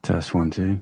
Test one, two.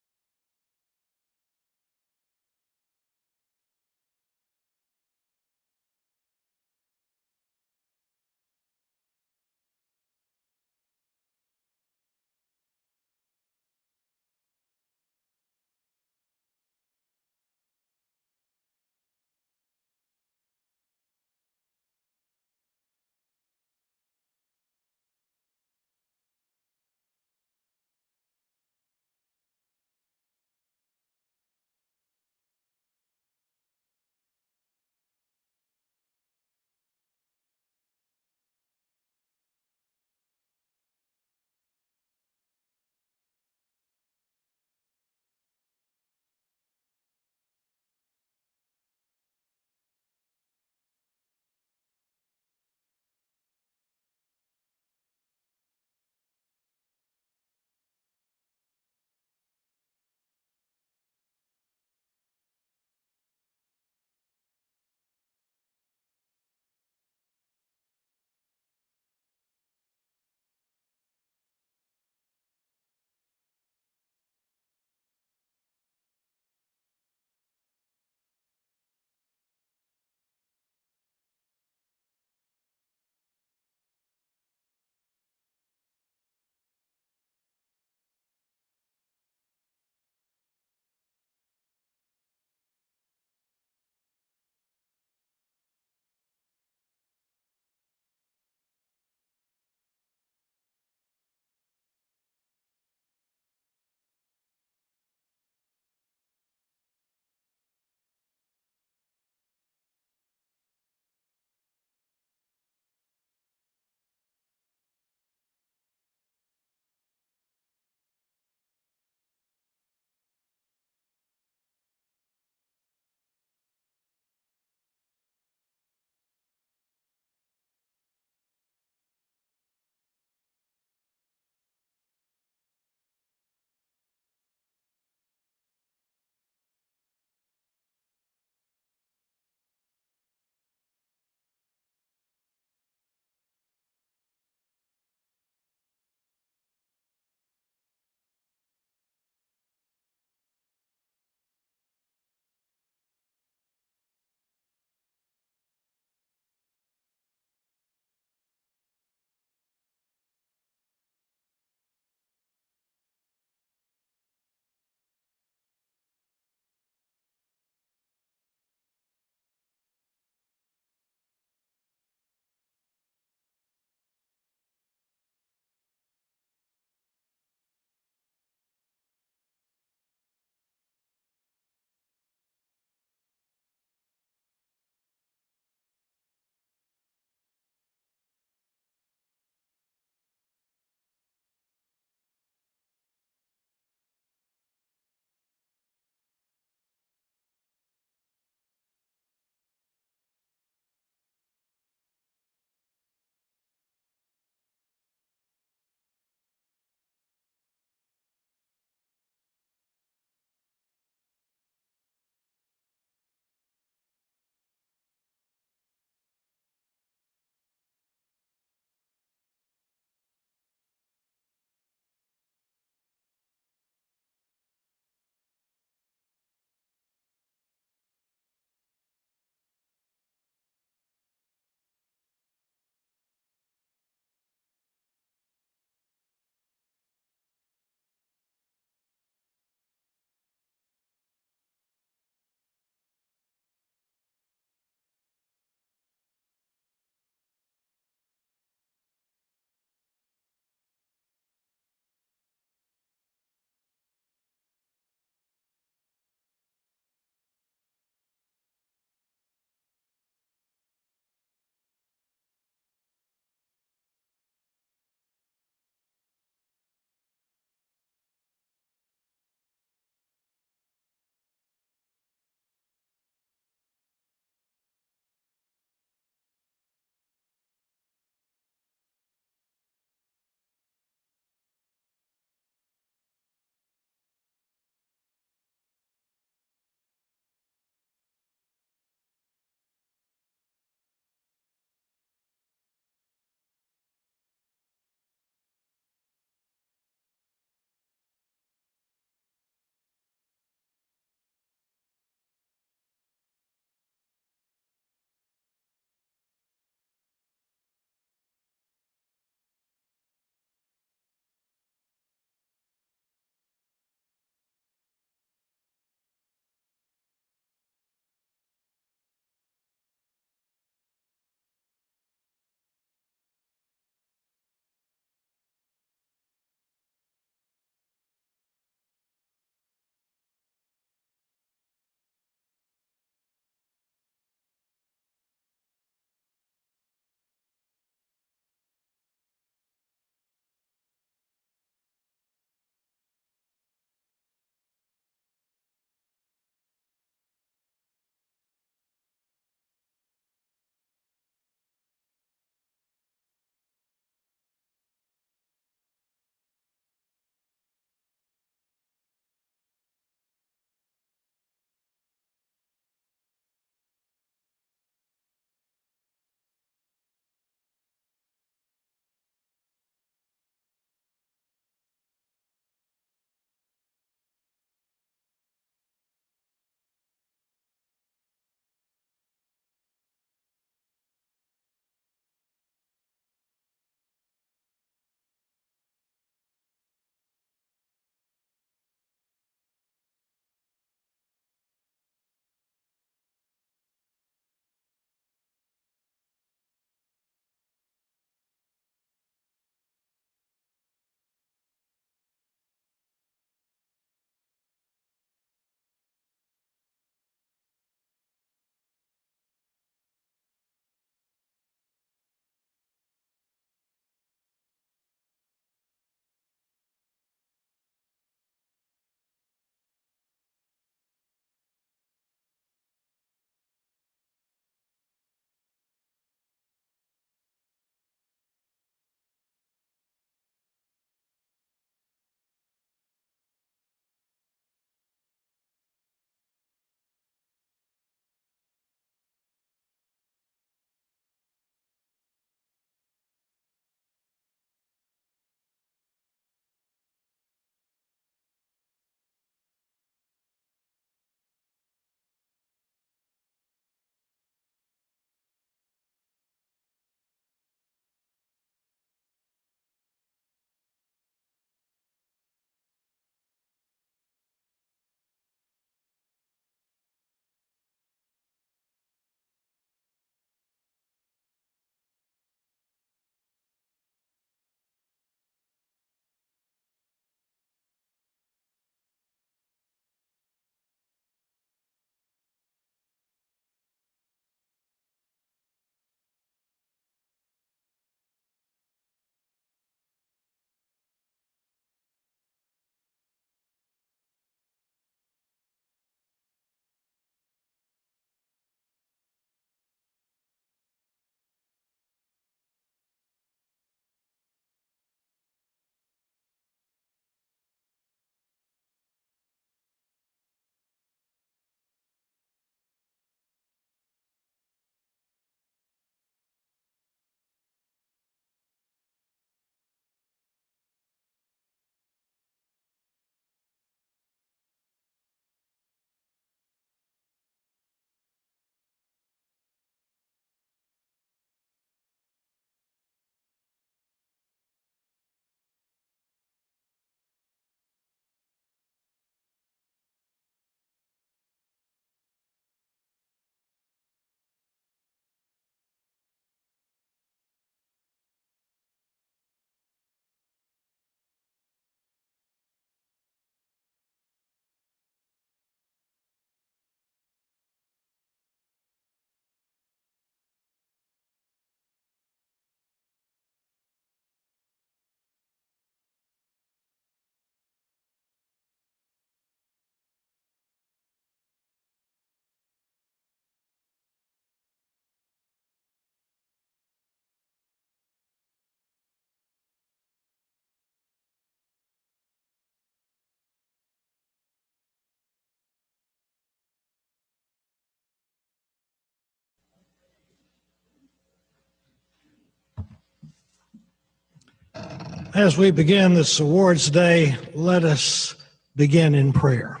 As we begin this awards day, let us begin in prayer.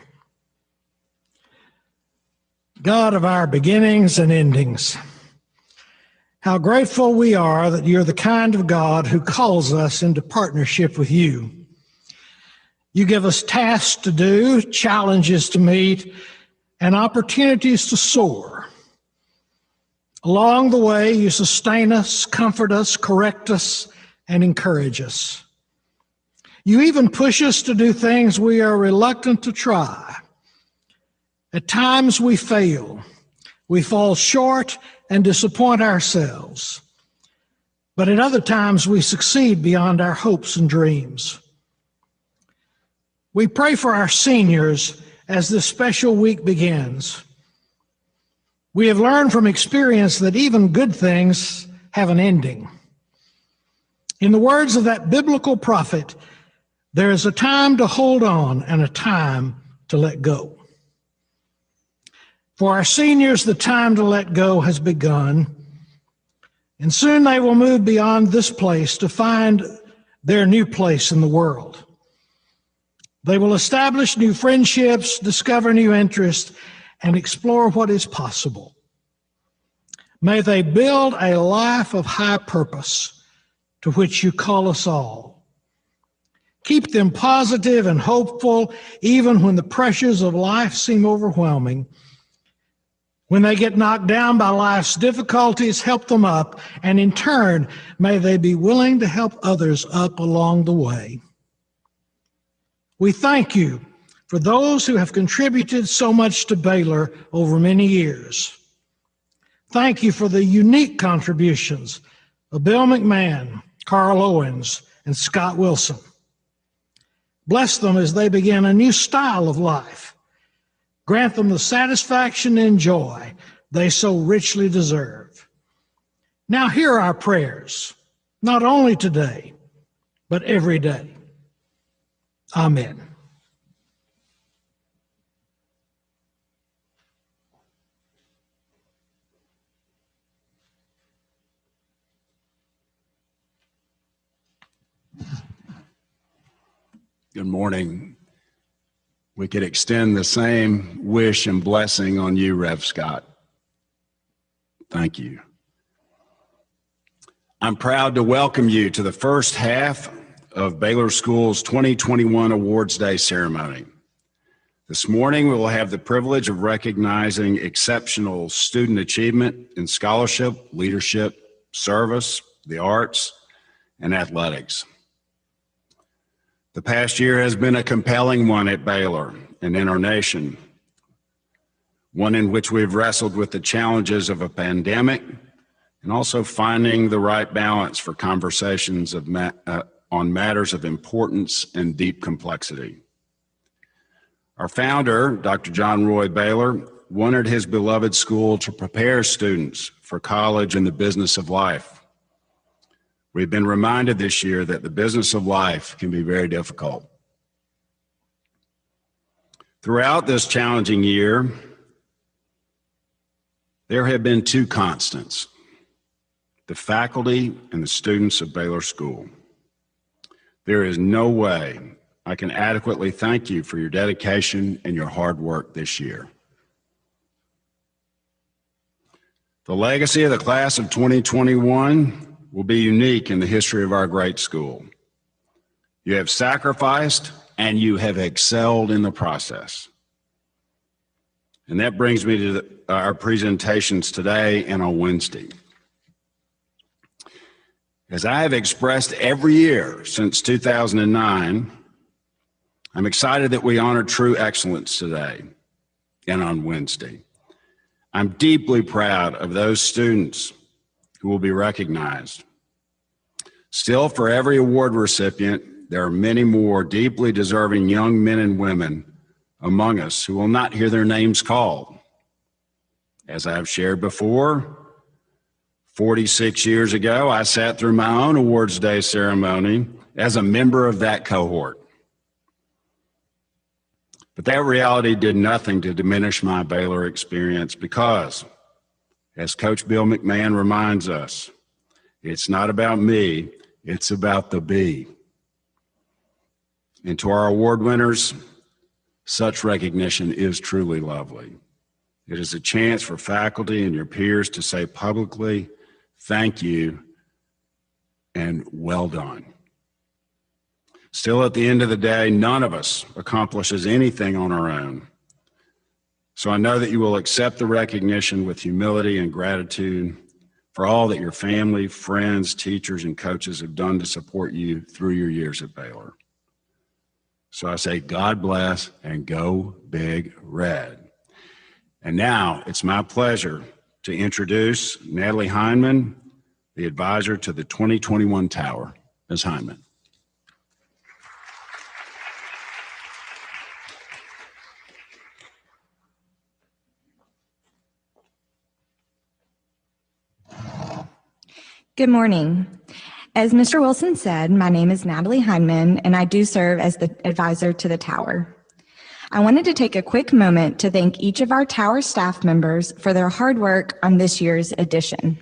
God of our beginnings and endings, how grateful we are that you're the kind of God who calls us into partnership with you. You give us tasks to do, challenges to meet, and opportunities to soar. Along the way, you sustain us, comfort us, correct us, and encourage us. You even push us to do things we are reluctant to try. At times we fail, we fall short and disappoint ourselves. But at other times we succeed beyond our hopes and dreams. We pray for our seniors as this special week begins. We have learned from experience that even good things have an ending. In the words of that biblical prophet, there is a time to hold on and a time to let go. For our seniors, the time to let go has begun, and soon they will move beyond this place to find their new place in the world. They will establish new friendships, discover new interests, and explore what is possible. May they build a life of high purpose to which you call us all. Keep them positive and hopeful even when the pressures of life seem overwhelming. When they get knocked down by life's difficulties, help them up, and in turn, may they be willing to help others up along the way. We thank you for those who have contributed so much to Baylor over many years. Thank you for the unique contributions of Bill McMahon, Carl Owens, and Scott Wilson. Bless them as they begin a new style of life. Grant them the satisfaction and joy they so richly deserve. Now hear our prayers, not only today, but every day. Amen. Good morning. We could extend the same wish and blessing on you, Rev Scott. Thank you. I'm proud to welcome you to the first half of Baylor School's 2021 Awards Day ceremony. This morning, we will have the privilege of recognizing exceptional student achievement in scholarship, leadership, service, the arts, and athletics. The past year has been a compelling one at Baylor and in our nation, one in which we've wrestled with the challenges of a pandemic and also finding the right balance for conversations on matters of importance and deep complexity. Our founder, Dr. John Roy Baylor, wanted his beloved school to prepare students for college and the business of life. We've been reminded this year that the business of life can be very difficult. Throughout this challenging year, there have been two constants: the faculty and the students of Baylor School. There is no way I can adequately thank you for your dedication and your hard work this year. The legacy of the class of 2021 will be unique in the history of our great school. You have sacrificed and you have excelled in the process. And that brings me to our presentations today and on Wednesday. As I have expressed every year since 2009, I'm excited that we honor true excellence today and on Wednesday. I'm deeply proud of those students who will be recognized. Still, for every award recipient, there are many more deeply deserving young men and women among us who will not hear their names called. As I have shared before, 46 years ago, I sat through my own Awards Day ceremony as a member of that cohort. But that reality did nothing to diminish my Baylor experience because, as Coach Bill McMahon reminds us, it's not about me, it's about the B. And to our award winners, such recognition is truly lovely. It is a chance for faculty and your peers to say publicly, thank you and well done. Still, at the end of the day, none of us accomplishes anything on our own. So I know that you will accept the recognition with humility and gratitude for all that your family, friends, teachers, and coaches have done to support you through your years at Baylor. So I say, God bless and go Big Red. And now it's my pleasure to introduce Natalie Heineman, the advisor to the 2021 Tower. Ms. Heineman. Good morning. As Mr. Wilson said, my name is Natalie Heineman, and I do serve as the advisor to the Tower. I wanted to take a quick moment to thank each of our Tower staff members for their hard work on this year's edition.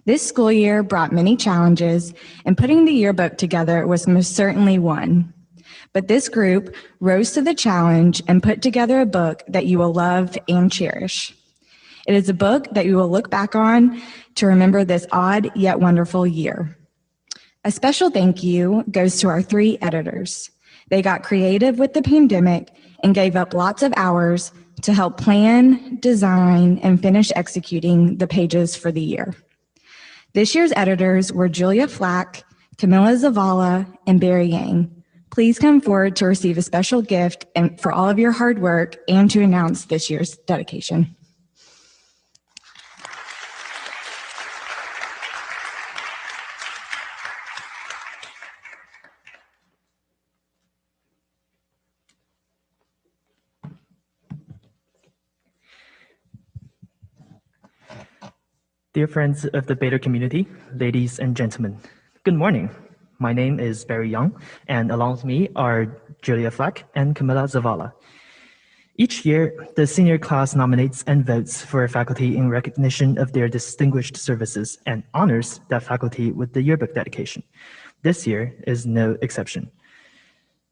This school year brought many challenges, and putting the yearbook together was most certainly one. But this group rose to the challenge and put together a book that you will love and cherish. It is a book that you will look back on to remember this odd yet wonderful year. A special thank you goes to our 3 editors. They got creative with the pandemic and gave up lots of hours to help plan, design, and finish executing the pages for the year. This year's editors were Julia Flack, Camilla Zavala, and Barry Yang. Please come forward to receive a special gift and for all of your hard work and to announce this year's dedication. Dear friends of the Baylor community, ladies and gentlemen, good morning. My name is Barry Young, and along with me are Julia Flack and Camilla Zavala. Each year, the senior class nominates and votes for a faculty in recognition of their distinguished services and honors that faculty with the yearbook dedication. This year is no exception.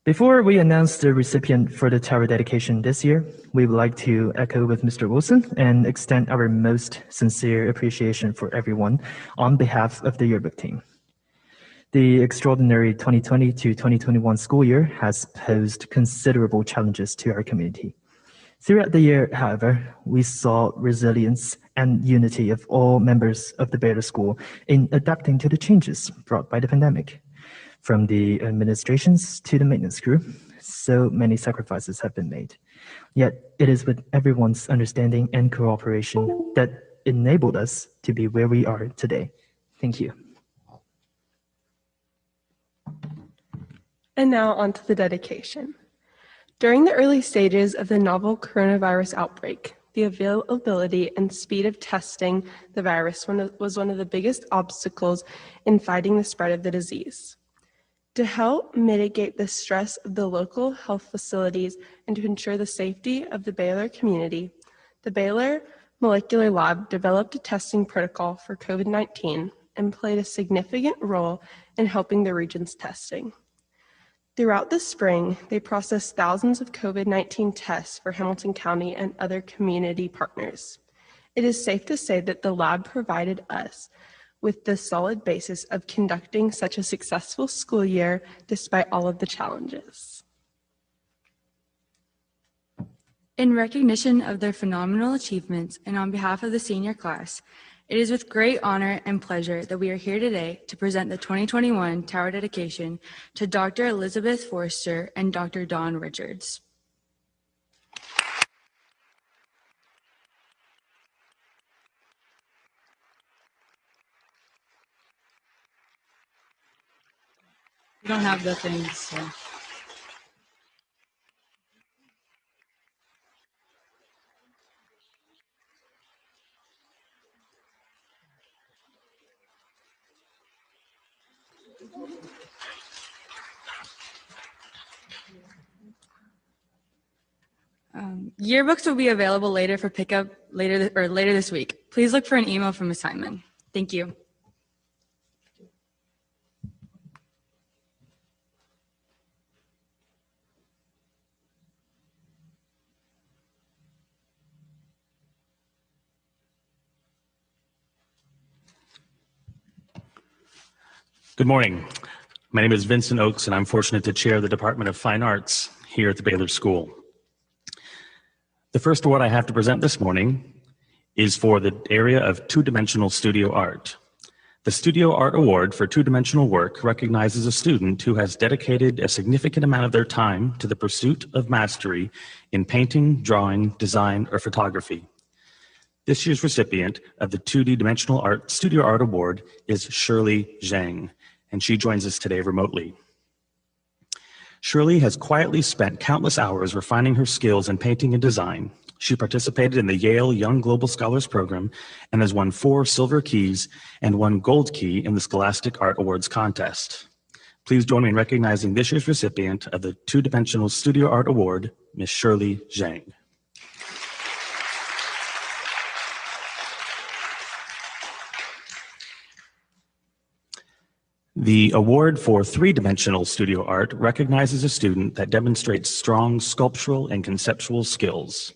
Before we announce the recipient for the Tower dedication this year, we would like to echo with Mr. Wilson and extend our most sincere appreciation for everyone on behalf of the yearbook team. The extraordinary 2020 to 2021 school year has posed considerable challenges to our community. Throughout the year, however, we saw resilience and unity of all members of the Baylor School in adapting to the changes brought by the pandemic. From the administrations to the maintenance crew, so many sacrifices have been made. Yet it is with everyone's understanding and cooperation that enabled us to be where we are today. Thank you. And now on to the dedication. During the early stages of the novel coronavirus outbreak, the availability and speed of testing the virus was one of the biggest obstacles in fighting the spread of the disease. To help mitigate the stress of the local health facilities and to ensure the safety of the Baylor community, the Baylor Molecular Lab developed a testing protocol for COVID-19 and played a significant role in helping the region's testing. Throughout the spring, they processed thousands of COVID-19 tests for Hamilton County and other community partners. It is safe to say that the lab provided us with the solid basis of conducting such a successful school year despite all of the challenges. In recognition of their phenomenal achievements and on behalf of the senior class, it is with great honor and pleasure that we are here today to present the 2021 Tower dedication to Dr. Elizabeth Forster and Dr. Dawn Richards. We don't have the things, so. Yearbooks will be available later for pickup later this week. Please look for an email from Ms. Hyman. Thank you. Good morning. My name is Vincent Oakes, and I'm fortunate to chair the Department of Fine Arts here at the Baylor School. The first award I have to present this morning is for the area of two-dimensional studio art. The Studio Art Award for two-dimensional work recognizes a student who has dedicated a significant amount of their time to the pursuit of mastery in painting, drawing, design, or photography. This year's recipient of the 2D Dimensional Art Studio Art Award is Shirley Zhang, and she joins us today remotely. Shirley has quietly spent countless hours refining her skills in painting and design. She participated in the Yale Young Global Scholars Program and has won 4 silver keys and 1 gold key in the Scholastic Art Awards contest. Please join me in recognizing this year's recipient of the Two-Dimensional Studio Art Award, Ms. Shirley Zhang. The award for three-dimensional studio art recognizes a student that demonstrates strong sculptural and conceptual skills.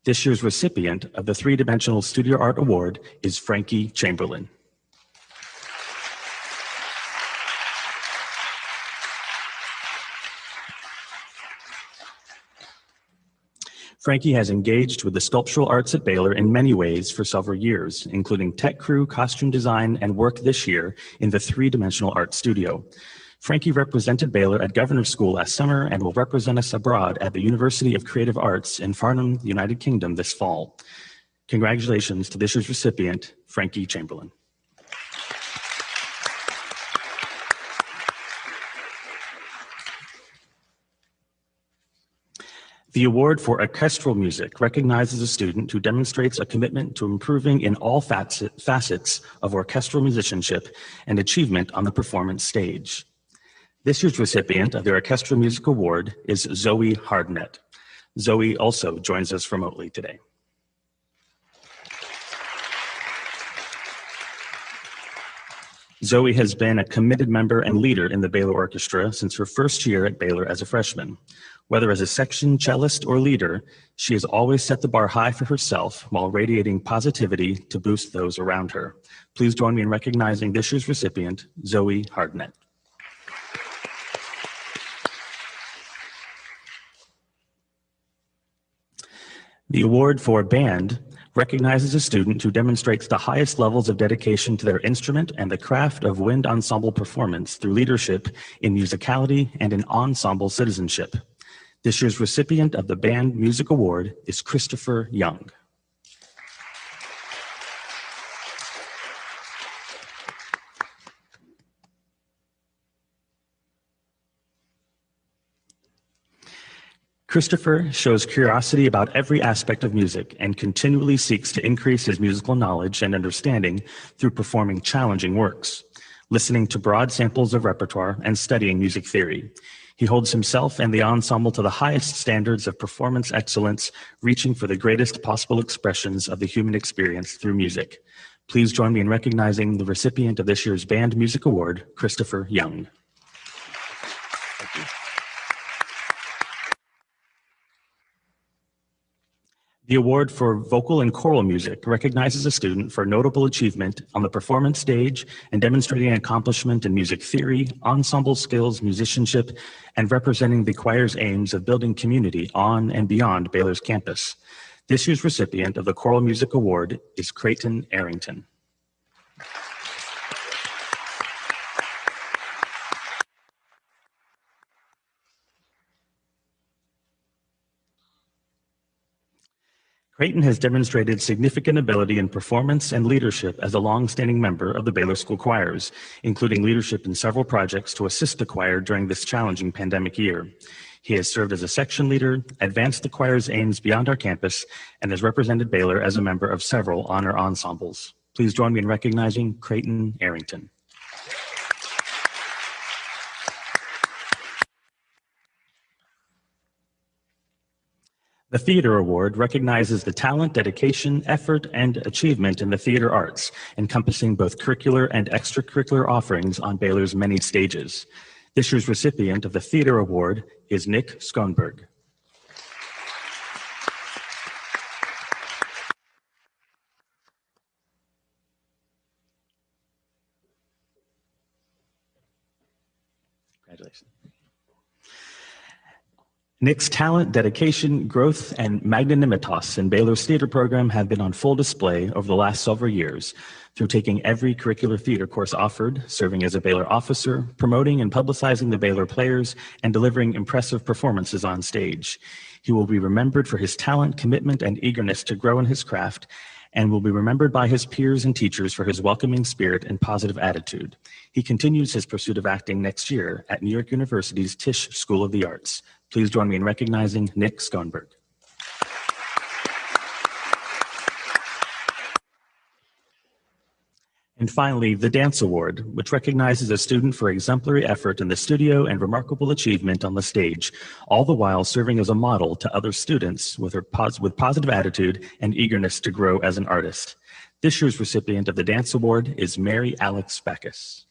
This year's recipient of the three-dimensional studio art award is Frankie Chamberlain. Frankie has engaged with the sculptural arts at Baylor in many ways for several years, including tech crew, costume design, and work this year in the three-dimensional art studio. Frankie represented Baylor at Governor's School last summer and will represent us abroad at the University of Creative Arts in Farnham, United Kingdom this fall. Congratulations to this year's recipient, Frankie Chamberlain. The award for orchestral music recognizes a student who demonstrates a commitment to improving in all facets of orchestral musicianship and achievement on the performance stage. This year's recipient of the Orchestral Music Award is Zoe Hardnett. Zoe also joins us remotely today. Zoe has been a committed member and leader in the Baylor Orchestra since her first year at Baylor as a freshman. Whether as a section cellist or leader, she has always set the bar high for herself while radiating positivity to boost those around her. Please join me in recognizing this year's recipient, Zoe Hardnett. The award for band recognizes a student who demonstrates the highest levels of dedication to their instrument and the craft of wind ensemble performance through leadership in musicality and in ensemble citizenship. This year's recipient of the Band Music Award is Christopher Young. Christopher shows curiosity about every aspect of music and continually seeks to increase his musical knowledge and understanding through performing challenging works, listening to broad samples of repertoire, and studying music theory. He holds himself and the ensemble to the highest standards of performance excellence, reaching for the greatest possible expressions of the human experience through music. Please join me in recognizing the recipient of this year's Band Music Award, Christopher Young. The award for vocal and choral music recognizes a student for notable achievement on the performance stage and demonstrating accomplishment in music theory, ensemble skills, musicianship, and representing the choir's aims of building community on and beyond Baylor's campus. This year's recipient of the Choral Music Award is Creighton Arrington. Creighton has demonstrated significant ability in performance and leadership as a long-standing member of the Baylor School Choirs, including leadership in several projects to assist the choir during this challenging pandemic year. He has served as a section leader, advanced the choir's aims beyond our campus, and has represented Baylor as a member of several honor ensembles. Please join me in recognizing Creighton Arrington. The Theater Award recognizes the talent, dedication, effort, and achievement in the theater arts, encompassing both curricular and extracurricular offerings on Baylor's many stages. This year's recipient of the Theater Award is Nick Schoenberg. Congratulations. Nick's talent, dedication, growth, and magnanimitas in Baylor's theater program have been on full display over the last several years through taking every curricular theater course offered, serving as a Baylor officer, promoting and publicizing the Baylor players, and delivering impressive performances on stage. He will be remembered for his talent, commitment, and eagerness to grow in his craft, and will be remembered by his peers and teachers for his welcoming spirit and positive attitude. He continues his pursuit of acting next year at New York University's Tisch School of the Arts. Please join me in recognizing Nick Schoenberg. And finally, the Dance Award, which recognizes a student for exemplary effort in the studio and remarkable achievement on the stage, all the while serving as a model to other students with positive attitude and eagerness to grow as an artist. This year's recipient of the Dance Award is Mary Alex Backus.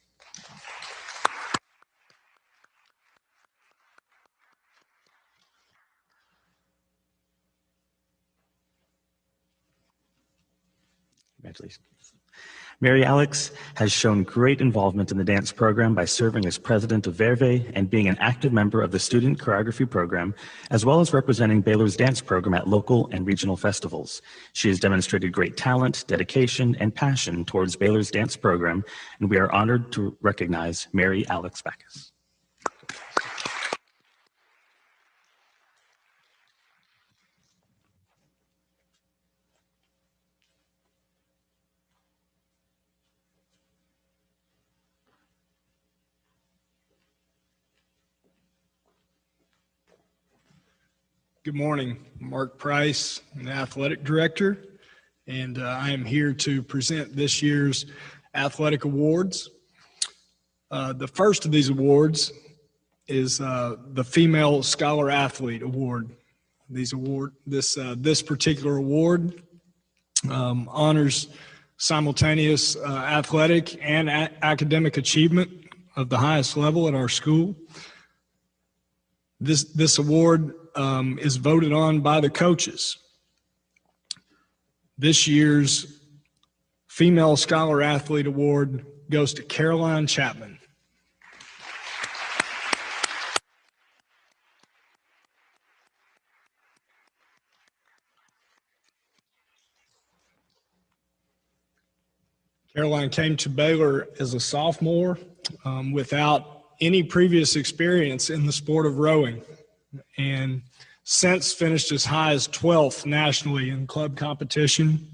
Congratulations. Mary Alex has shown great involvement in the dance program by serving as president of Verve and being an active member of the student choreography program, as well as representing Baylor's dance program at local and regional festivals. She has demonstrated great talent, dedication, and passion towards Baylor's dance program, and we are honored to recognize Mary Alex Backus. Good morning. Mark Price, the athletic director, and I am here to present this year's athletic awards. The first of these awards is the Female Scholar Athlete Award. This particular award honors simultaneous athletic and academic achievement of the highest level at our school. This award is voted on by the coaches. This year's Female Scholar Athlete Award goes to Caroline Chapman. Caroline came to Baylor as a sophomore without any previous experience in the sport of rowing, and since finished as high as 12th nationally in club competition,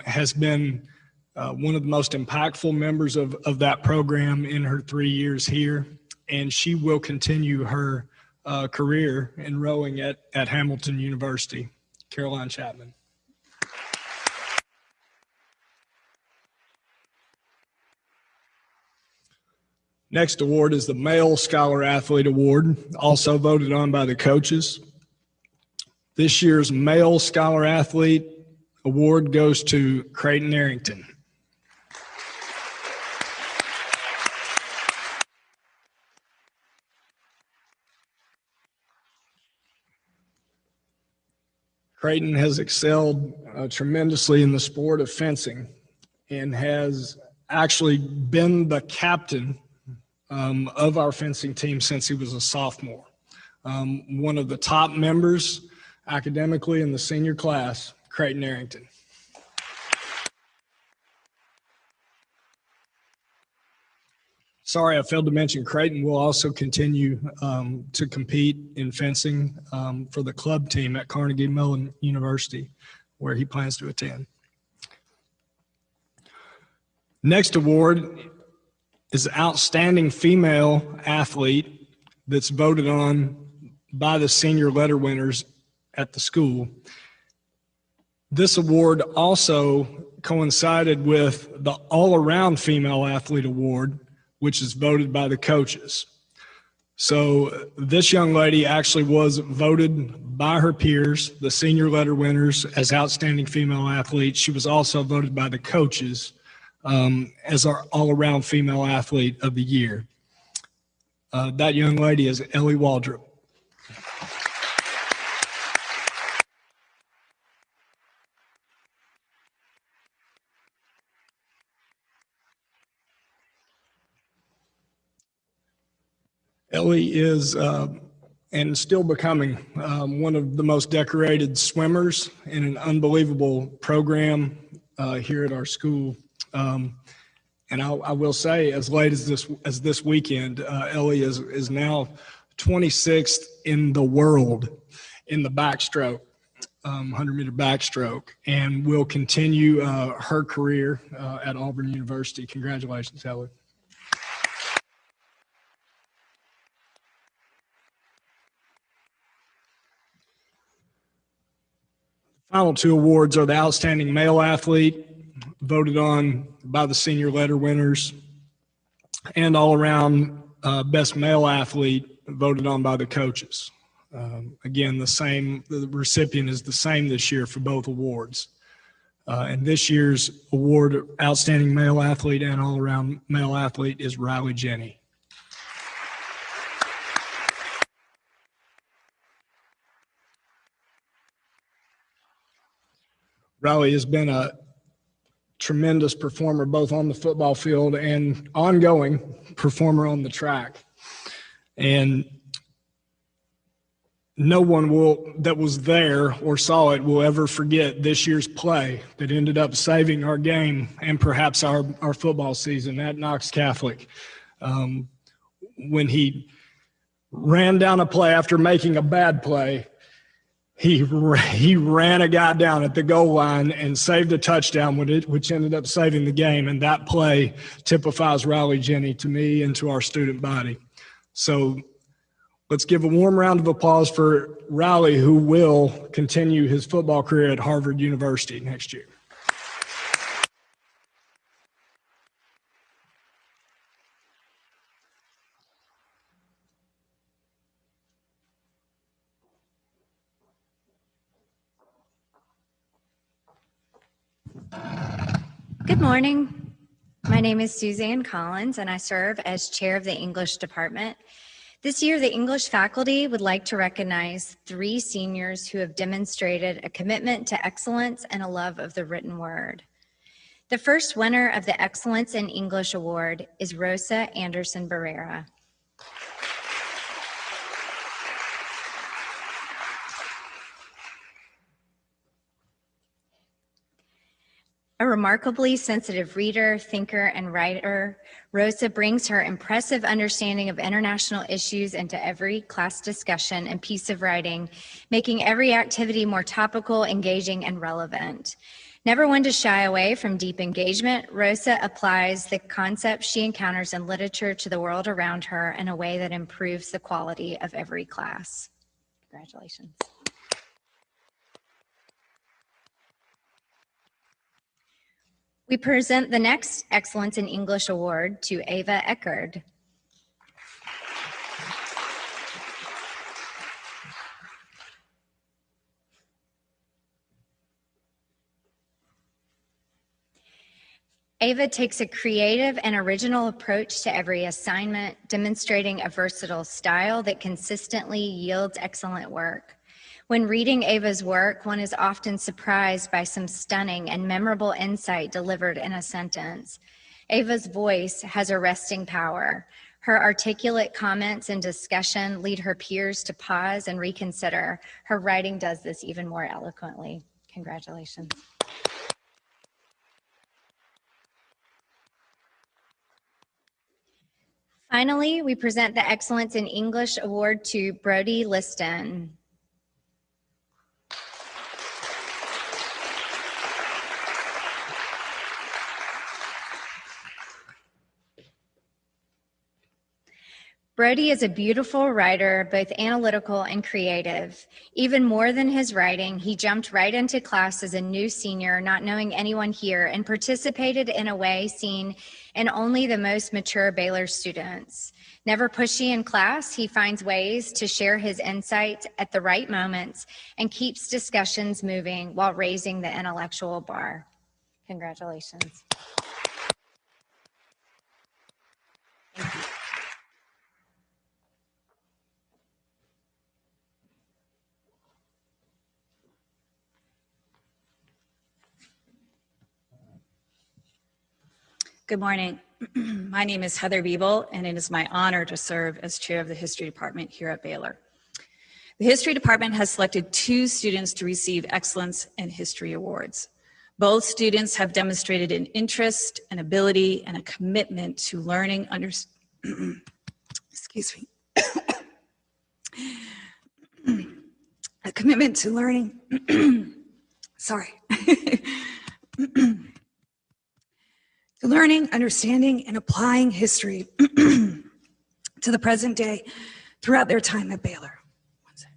has been one of the most impactful members of that program in her 3 years here, and she will continue her career in rowing at Hamilton University. Caroline Chapman. Next award is the Male Scholar Athlete Award, also voted on by the coaches. This year's Male Scholar Athlete Award goes to Creighton Arrington. Creighton has excelled tremendously in the sport of fencing and has actually been the captain of our fencing team since he was a sophomore. One of the top members academically in the senior class, Creighton Arrington. Sorry, I failed to mention Creighton will also continue to compete in fencing for the club team at Carnegie Mellon University, where he plans to attend. Next award is Outstanding Female Athlete that's voted on by the senior letter winners at the school. This award also coincided with the All-Around Female Athlete Award, which is voted by the coaches. So this young lady actually was voted by her peers, the senior letter winners, as Outstanding Female Athlete. She was also voted by the coaches as our all-around female athlete of the year. That young lady is Ellie Waldrop. Ellie is and still becoming one of the most decorated swimmers in an unbelievable program here at our school. And I will say, as late as this weekend, Ellie is now 26th in the world in the backstroke, 100-meter backstroke, and will continue her career at Auburn University. Congratulations, Ellie. Final two awards are the Outstanding Male Athlete, voted on by the senior letter winners, and all-around Best Male Athlete, voted on by the coaches. Again, the recipient is the same this year for both awards. And this year's award, Outstanding Male Athlete and All-Around Male Athlete, is Riley Jenny. Riley has been a tremendous performer both on the football field and ongoing performer on the track. And no one that was there or saw it will ever forget this year's play that ended up saving our game and perhaps our football season at Knox Catholic. When he ran down a play after making a bad play, he ran a guy down at the goal line and saved a touchdown, which ended up saving the game. And that play typifies Riley Jenny to me and to our student body. So let's give a warm round of applause for Riley, who will continue his football career at Harvard University next year. Good morning. My name is Suzanne Collins, and I serve as chair of the English department. This year, the English faculty would like to recognize 3 seniors who have demonstrated a commitment to excellence and a love of the written word. The first winner of the Excellence in English Award is Rosa Anderson Barrera. A remarkably sensitive reader, thinker, and writer, Rosa brings her impressive understanding of international issues into every class discussion and piece of writing, making every activity more topical, engaging, and relevant. Never one to shy away from deep engagement, Rosa applies the concepts she encounters in literature to the world around her in a way that improves the quality of every class. Congratulations. We present the next Excellence in English Award to Ava Eckerd. Ava takes a creative and original approach to every assignment, demonstrating a versatile style that consistently yields excellent work. When reading Ava's work, one is often surprised by some stunning and memorable insight delivered in a sentence. Ava's voice has arresting power. Her articulate comments and discussion lead her peers to pause and reconsider. Her writing does this even more eloquently. Congratulations. Finally, we present the Excellence in English Award to Brody Liston. Brody is a beautiful writer, both analytical and creative. Even more than his writing, he jumped right into class as a new senior, not knowing anyone here, and participated in a way seen in only the most mature Baylor students. Never pushy in class, he finds ways to share his insights at the right moments and keeps discussions moving while raising the intellectual bar. Congratulations. Thank you. Good morning. My name is Heather Biebel, and it is my honor to serve as chair of the History Department here at Baylor. The History Department has selected 2 students to receive Excellence in History Awards. Both students have demonstrated an interest, an ability, and a commitment to learning excuse me. A commitment to learning, sorry. To learning, understanding, and applying history to the present day throughout their time at Baylor. One second.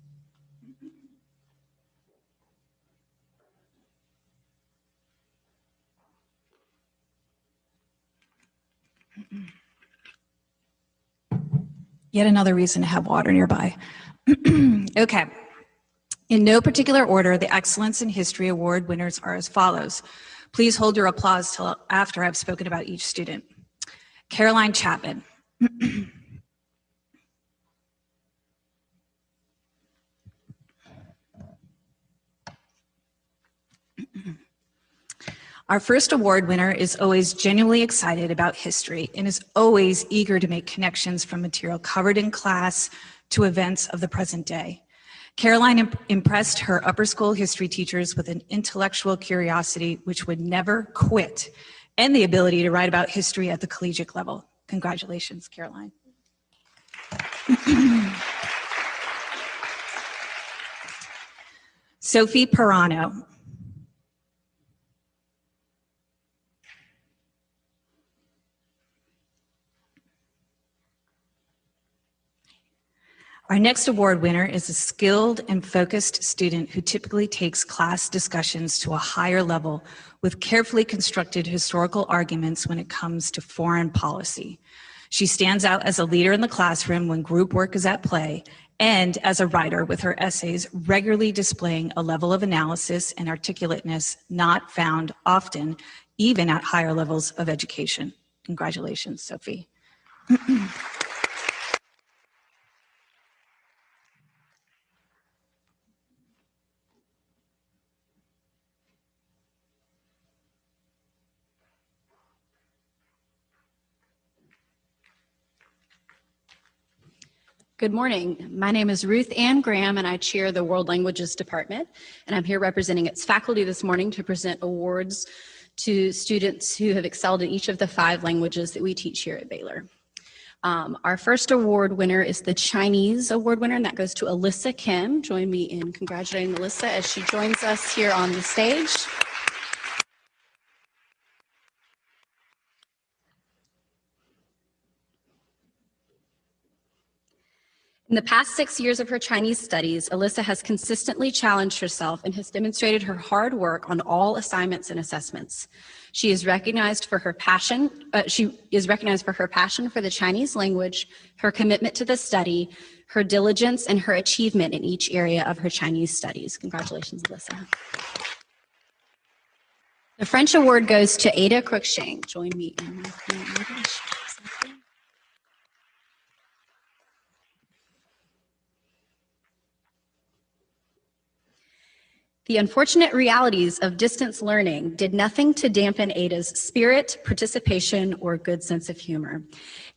Yet another reason to have water nearby. Okay. In no particular order, the Excellence in History Award winners are as follows. Please hold your applause till after I've spoken about each student. Caroline Chapman. Our first award winner is always genuinely excited about history and is always eager to make connections from material covered in class to events of the present day. Caroline impressed her upper school history teachers with an intellectual curiosity which would never quit and the ability to write about history at the collegiate level. Congratulations, Caroline. Sophie Perano. Our next award winner is a skilled and focused student who typically takes class discussions to a higher level with carefully constructed historical arguments when it comes to foreign policy. She stands out as a leader in the classroom when group work is at play and as a writer with her essays regularly displaying a level of analysis and articulateness not found often, even at higher levels of education. Congratulations, Sophie. Good morning. My name is Ruth Ann Graham, and I chair the World Languages Department, and I'm here representing its faculty this morning to present awards to students who have excelled in each of the 5 languages that we teach here at Baylor. Our first award winner is the Chinese award winner, and that goes to Alyssa Kim. Join me in congratulating Alyssa as she joins us here on the stage. In the past 6 years of her Chinese studies, Alyssa has consistently challenged herself and has demonstrated her hard work on all assignments and assessments. She is recognized for her passion. For the Chinese language, her commitment to the study, her diligence, and her achievement in each area of her Chinese studies. Congratulations, Alyssa. The French award goes to Ada Cruikshank. Join me in my English. The unfortunate realities of distance learning did nothing to dampen Ada's spirit, participation, or good sense of humor.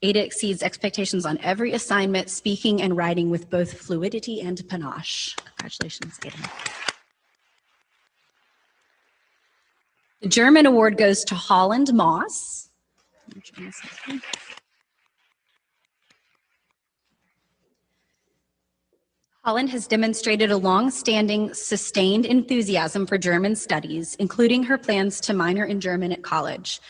Ada exceeds expectations on every assignment, speaking and writing with both fluidity and panache. Congratulations, Ada. The German award goes to Holland Moss. Holland has demonstrated a long-standing, sustained enthusiasm for German studies, including her plans to minor in German at college.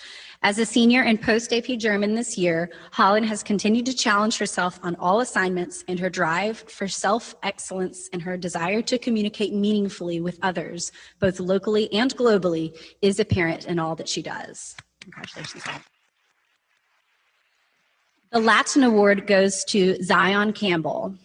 As a senior in post-AP German this year, Holland has continued to challenge herself on all assignments, and her drive for self-excellence and her desire to communicate meaningfully with others, both locally and globally, is apparent in all that she does. Congratulations, Holland. The Latin award goes to Zion Campbell.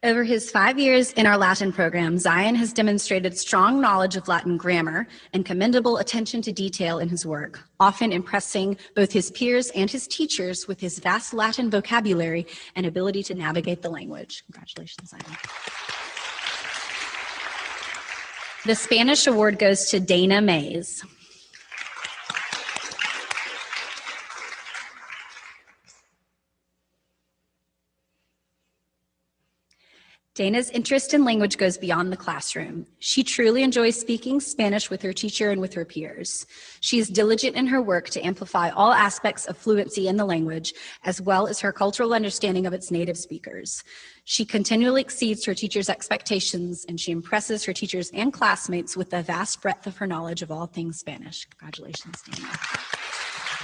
Over his 5 years in our Latin program, Zion has demonstrated strong knowledge of Latin grammar and commendable attention to detail in his work, often impressing both his peers and his teachers with his vast Latin vocabulary and ability to navigate the language. Congratulations, Zion. The Spanish award goes to Dana Mays. Dana's interest in language goes beyond the classroom. She truly enjoys speaking Spanish with her teacher and with her peers. She is diligent in her work to amplify all aspects of fluency in the language, as well as her cultural understanding of its native speakers. She continually exceeds her teachers' expectations, and she impresses her teachers and classmates with the vast breadth of her knowledge of all things Spanish. Congratulations, Dana.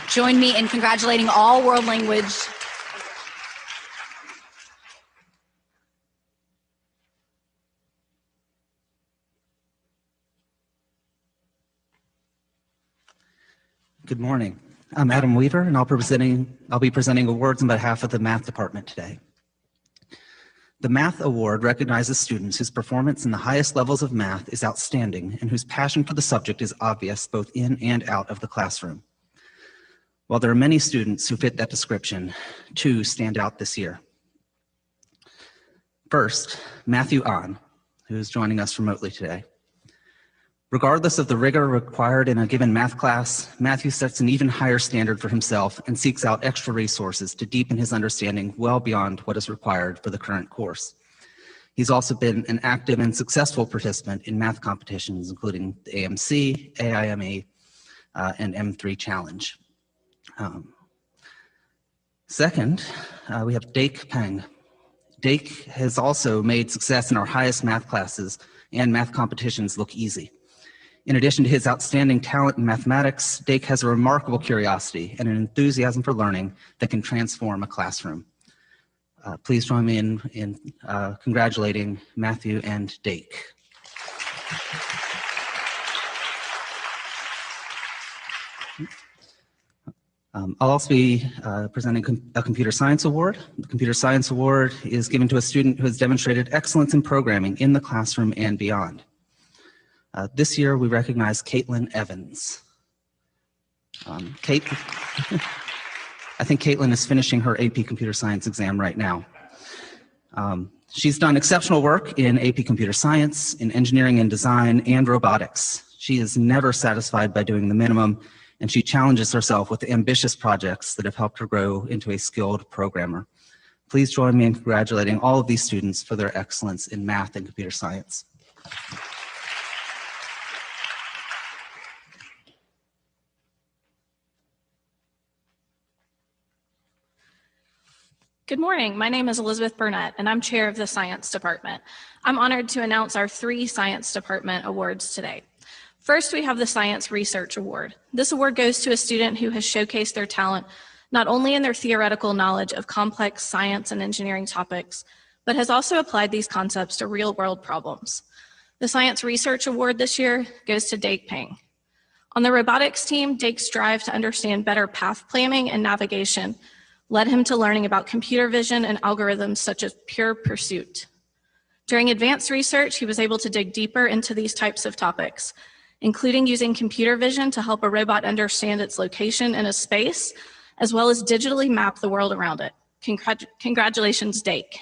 Join me in congratulating all world language. Good morning. I'm Adam Weaver, and I'll be presenting awards on behalf of the Math Department today. The Math Award recognizes students whose performance in the highest levels of math is outstanding and whose passion for the subject is obvious both in and out of the classroom. While there are many students who fit that description, 2 stand out this year. First, Matthew Ahn, who is joining us remotely today. Regardless of the rigor required in a given math class, Matthew sets an even higher standard for himself and seeks out extra resources to deepen his understanding well beyond what is required for the current course. He's also been an active and successful participant in math competitions, including the AMC, AIME, and M3 Challenge. Second, we have Dake Peng. Dake has also made success in our highest math classes and math competitions look easy. In addition to his outstanding talent in mathematics, Dake has a remarkable curiosity and an enthusiasm for learning that can transform a classroom. Please join me in congratulating Matthew and Dake. I'll also be presenting a Computer Science Award. The Computer Science Award is given to a student who has demonstrated excellence in programming in the classroom and beyond. This year, we recognize Caitlin Evans. I think Caitlin is finishing her AP Computer Science exam right now. She's done exceptional work in AP Computer Science, in engineering and design, and robotics. She is never satisfied by doing the minimum, and she challenges herself with ambitious projects that have helped her grow into a skilled programmer. Please join me in congratulating all of these students for their excellence in math and computer science. Good morning. My name is Elizabeth Burnett, and I'm chair of the Science Department. I'm honored to announce our 3 Science Department awards today. First, we have the Science Research Award. This award goes to a student who has showcased their talent not only in their theoretical knowledge of complex science and engineering topics, but has also applied these concepts to real-world problems. The Science Research Award this year goes to Dake Peng. On the robotics team, Dake's drive to understand better path planning and navigation led him to learning about computer vision and algorithms such as pure pursuit. During advanced research, he was able to dig deeper into these types of topics, including using computer vision to help a robot understand its location in a space, as well as digitally map the world around it. Congratulations, Dake.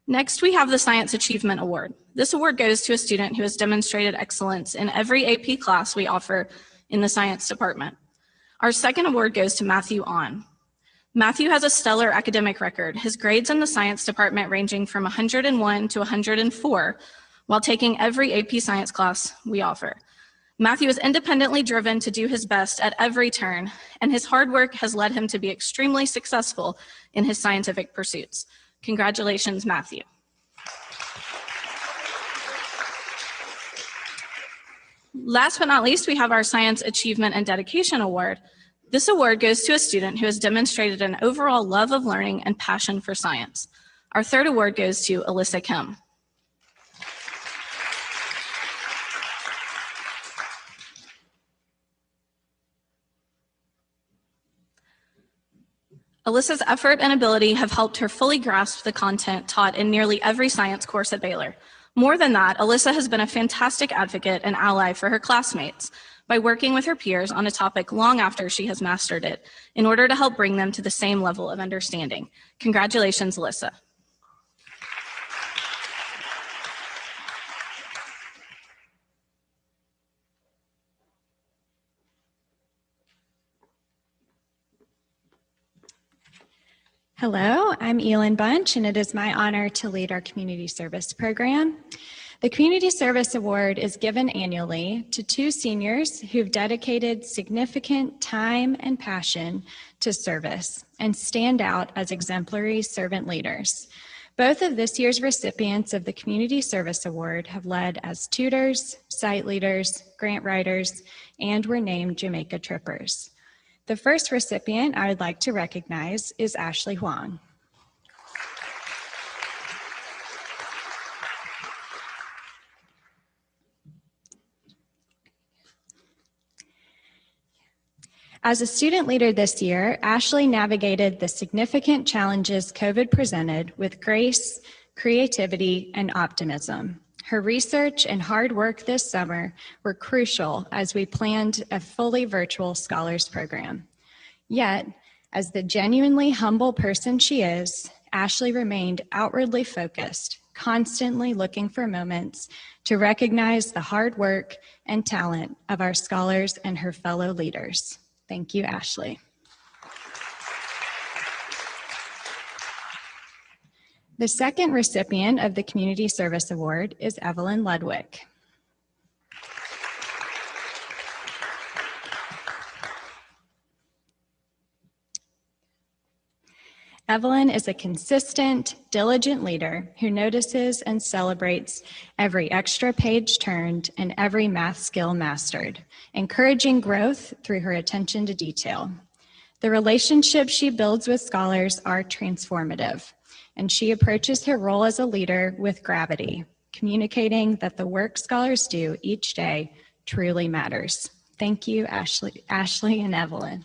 Next, we have the Science Achievement Award. This award goes to a student who has demonstrated excellence in every AP class we offer in the Science Department. Our second award goes to Matthew Ahn. Matthew has a stellar academic record, his grades in the Science Department ranging from 101 to 104, while taking every AP Science class we offer. Matthew is independently driven to do his best at every turn, and his hard work has led him to be extremely successful in his scientific pursuits. Congratulations, Matthew. Last but not least, we have our Science Achievement and Dedication Award. This award goes to a student who has demonstrated an overall love of learning and passion for science. Our third award goes to Alyssa Kim. Alyssa's effort and ability have helped her fully grasp the content taught in nearly every science course at Baylor. More than that, Alyssa has been a fantastic advocate and ally for her classmates by working with her peers on a topic long after she has mastered it in order to help bring them to the same level of understanding. Congratulations, Alyssa. Hello, I'm Elin Bunch, and it is my honor to lead our community service program. The Community Service Award is given annually to 2 seniors who've dedicated significant time and passion to service and stand out as exemplary servant leaders. Both of this year's recipients of the Community Service Award have led as tutors, site leaders, grant writers, and were named Jamaica Trippers. The first recipient I would like to recognize is Ashley Huang. As a student leader this year, Ashley navigated the significant challenges COVID presented with grace, creativity, and optimism. Her research and hard work this summer were crucial as we planned a fully virtual scholars program. Yet, as the genuinely humble person she is, Ashley remained outwardly focused, constantly looking for moments to recognize the hard work and talent of our scholars and her fellow leaders. Thank you, Ashley. The second recipient of the Community Service Award is Evelyn Ludwig. Evelyn is a consistent, diligent leader who notices and celebrates every extra page turned and every math skill mastered, encouraging growth through her attention to detail. The relationships she builds with scholars are transformative, and she approaches her role as a leader with gravity, communicating that the work scholars do each day truly matters. Thank you, Ashley and Evelyn.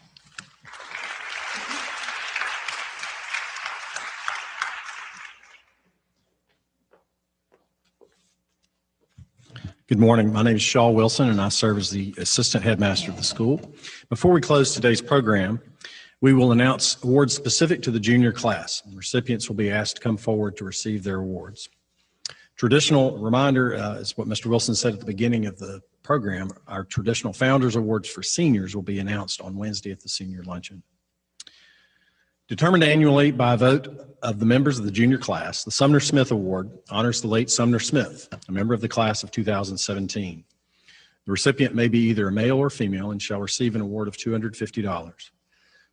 Good morning. My name is Shaw Wilson, and I serve as the assistant headmaster of the school. Before we close today's program, we will announce awards specific to the junior class. Recipients will be asked to come forward to receive their awards. Traditional reminder is what Mr. Wilson said at the beginning of the program. Our traditional Founders Awards for seniors will be announced on Wednesday at the senior luncheon. Determined annually by a vote of the members of the junior class, the Sumner Smith Award honors the late Sumner Smith, a member of the class of 2017. The recipient may be either a male or female and shall receive an award of $250.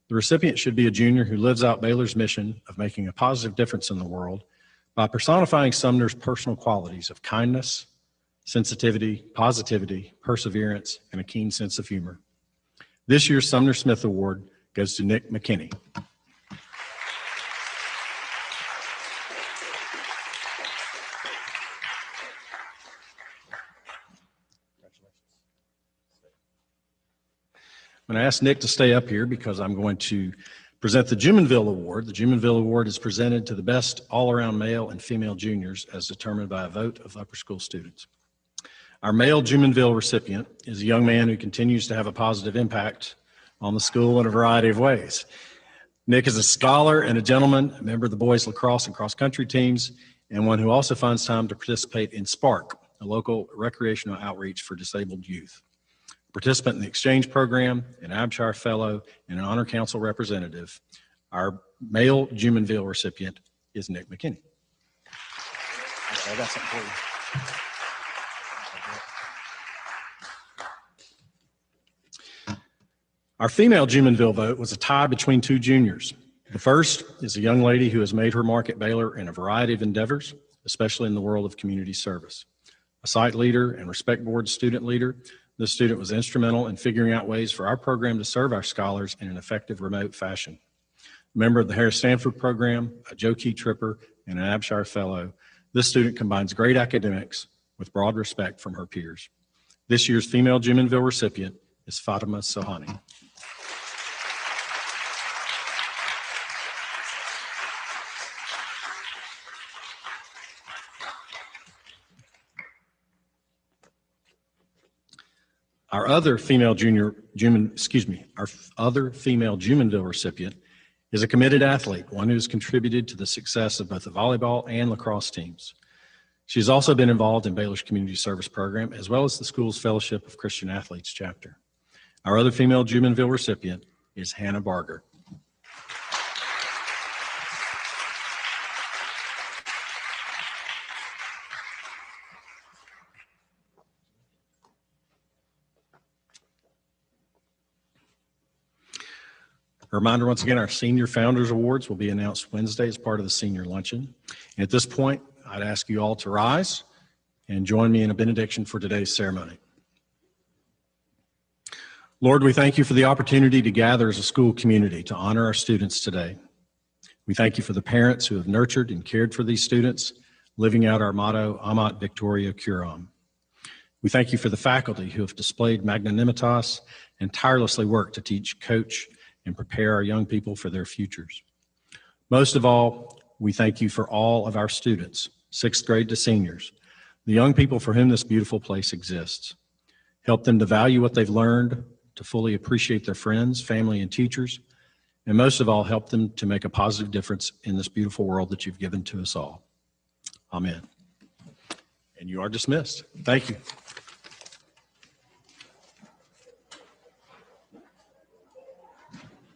The recipient should be a junior who lives out Baylor's mission of making a positive difference in the world by personifying Sumner's personal qualities of kindness, sensitivity, positivity, perseverance, and a keen sense of humor. This year's Sumner Smith Award goes to Nick McKinney. I'm going to ask Nick to stay up here because I'm going to present the Jumonville Award. The Jumonville Award is presented to the best all-around male and female juniors as determined by a vote of upper school students. Our male Jumonville recipient is a young man who continues to have a positive impact on the school in a variety of ways. Nick is a scholar and a gentleman, a member of the boys lacrosse and cross-country teams, and one who also finds time to participate in SPARK, a local recreational outreach for disabled youth. Participant in the exchange program, an Abshire Fellow, and an Honor Council representative. Our male Jumonville recipient is Nick McKinney. Okay, I got something for you. Our female Jumonville vote was a tie between 2 juniors. The first is a young lady who has made her mark at Baylor in a variety of endeavors, especially in the world of community service. A site leader and Respect Board student leader, this student was instrumental in figuring out ways for our program to serve our scholars in an effective remote fashion. A member of the Harris Stanford program, a Joe Key Tripper, and an Abshire Fellow, this student combines great academics with broad respect from her peers. This year's female Jumonville recipient is Fatima Sohani. Our other female Jumonville recipient is a committed athlete, one who has contributed to the success of both the volleyball and lacrosse teams. She has also been involved in Baylor's Community Service Program, as well as the school's Fellowship of Christian Athletes chapter. Our other female Jumonville recipient is Hannah Barger. A reminder, once again, our Senior Founders Awards will be announced Wednesday as part of the Senior Luncheon. And at this point, I'd ask you all to rise and join me in a benediction for today's ceremony. Lord, we thank you for the opportunity to gather as a school community to honor our students today. We thank you for the parents who have nurtured and cared for these students, living out our motto, Amat Victoria Curam. We thank you for the faculty who have displayed magnanimitas and tirelessly worked to teach, coach, and prepare our young people for their futures. Most of all, we thank you for all of our students, 6th grade to seniors, the young people for whom this beautiful place exists. Help them to value what they've learned, to fully appreciate their friends, family, and teachers, and most of all, help them to make a positive difference in this beautiful world that you've given to us all. Amen. And you are dismissed. Thank you.